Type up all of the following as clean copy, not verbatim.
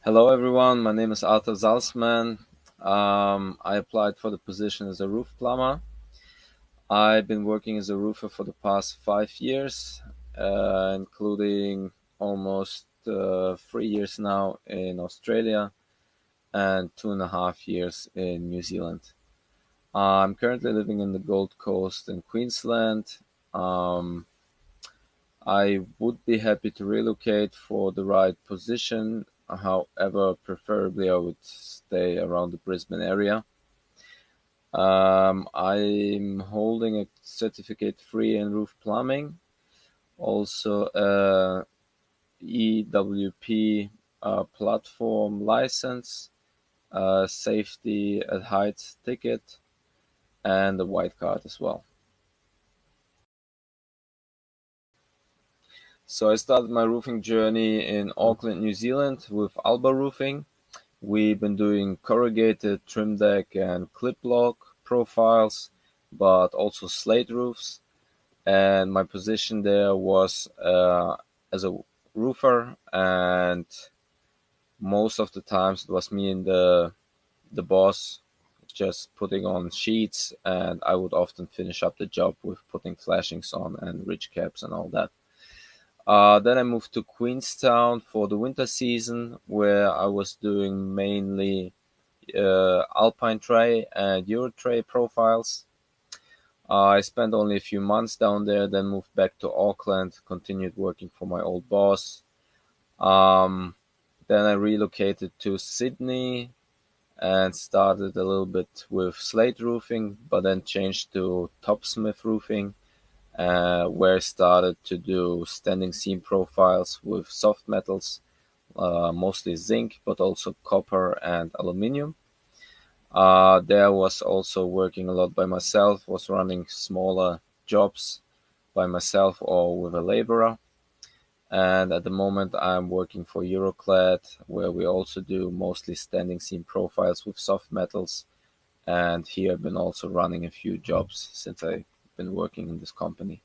Hello everyone, my name is Artur. I applied for the position as a roof plumber. I've been working as a roofer for the past 5 years, including almost 3 years now in Australia and 2.5 years in New Zealand. I'm currently living in the Gold Coast in Queensland. Um, I would be happy to relocate for the right position. However, preferably I would stay around the Brisbane area. I'm holding a certificate 3 in roof plumbing, also a EWP platform license, safety at height ticket, and a white card as well. So I started my roofing journey in Auckland, New Zealand with Alba Roofing. We've been doing corrugated, trim deck, and clip block profiles, but also slate roofs. And my position there was as a roofer, and most of the times it was me and the boss just putting on sheets, and I would often finish up the job with putting flashings on and ridge caps and all that. Then I moved to Queenstown for the winter season, where I was doing mainly Alpine tray and Euro tray profiles. I spent only a few months down there, then moved back to Auckland, continued working for my old boss. Um, then I relocated to Sydney and started a little bit with slate roofing, but then changed to Topsmith roofing, where I started to do standing seam profiles with soft metals, mostly zinc, but also copper and aluminium. There was also working a lot by myself, was running smaller jobs by myself or with a laborer. And at the moment, I'm working for Euroclad, where we also do mostly standing seam profiles with soft metals. And here I've been also running a few jobs since I've been working in this company.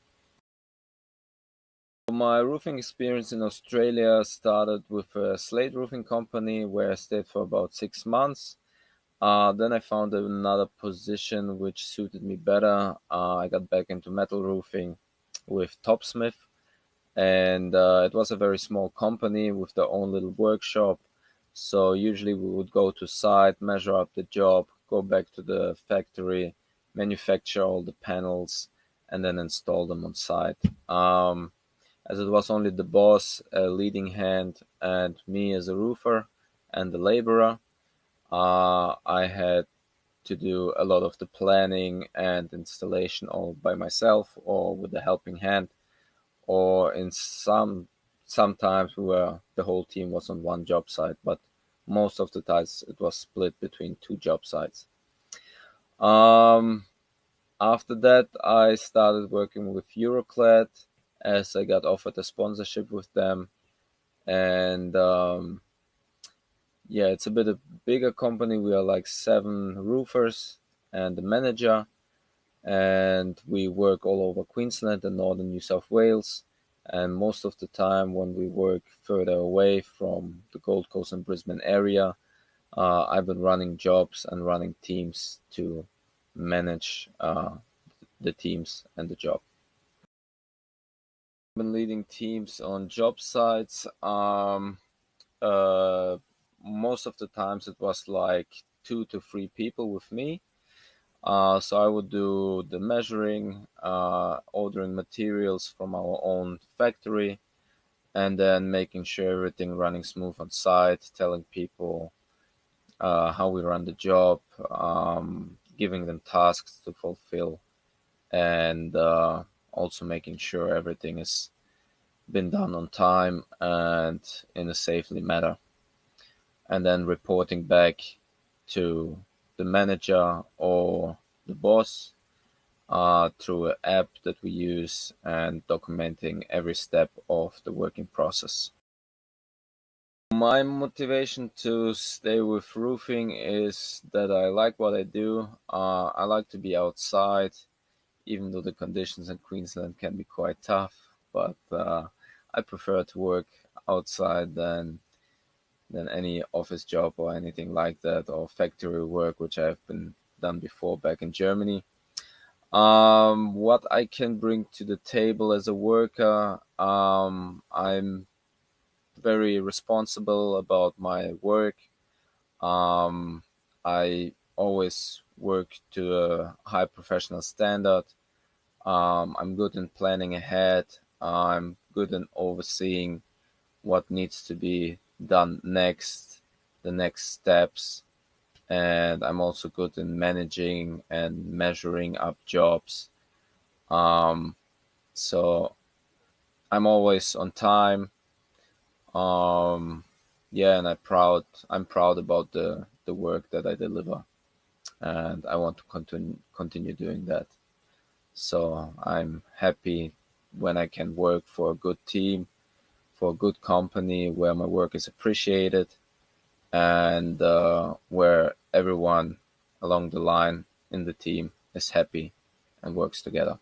My roofing experience in Australia started with a slate roofing company where I stayed for about 6 months. Then I found another position which suited me better. I got back into metal roofing with Topsmith, and it was a very small company with their own little workshop. So usually we would go to site, measure up the job, go back to the factory, manufacture all the panels, and then install them on site. As it was only the boss, a leading hand, and me as a roofer and the laborer, I had to do a lot of the planning and installation all by myself or with a helping hand, or in sometimes the whole team was on one job site, but most of the times it was split between two job sites. Um, After that, I started working with Euroclad as I got offered a sponsorship with them, and yeah, it's a bit a bigger company. We are like 7 roofers and the manager, and we work all over Queensland and northern New South Wales. And most of the time, when we work further away from the Gold Coast and Brisbane area, I've been running jobs and running teams to manage the teams and the job. I've been leading teams on job sites. Uh, Most of the times it was like 2 to 3 people with me. So I would do the measuring, ordering materials from our own factory, and then making sure everything running smooth on site, telling people how we run the job, giving them tasks to fulfill, and also making sure everything has been done on time and in a safely manner, and then reporting back to the manager or the boss through an app that we use and documenting every step of the working process. My motivation to stay with roofing is that I like what I do. I like to be outside, even though the conditions in Queensland can be quite tough, but I prefer to work outside than than any office job or anything like that, or factory work, which I've been done before back in Germany. What I can bring to the table as a worker, I'm very responsible about my work. Um, I always work to a high professional standard. I'm good in planning ahead. I'm good in overseeing what needs to be done next, the next steps, and I'm also good in managing and measuring up jobs. Um, so I'm always on time. Um, yeah, and I'm proud about the work that I deliver, and I want to continue doing that. So I'm happy when I can work for a good team, for a good company where my work is appreciated, and where everyone along the line in the team is happy and works together.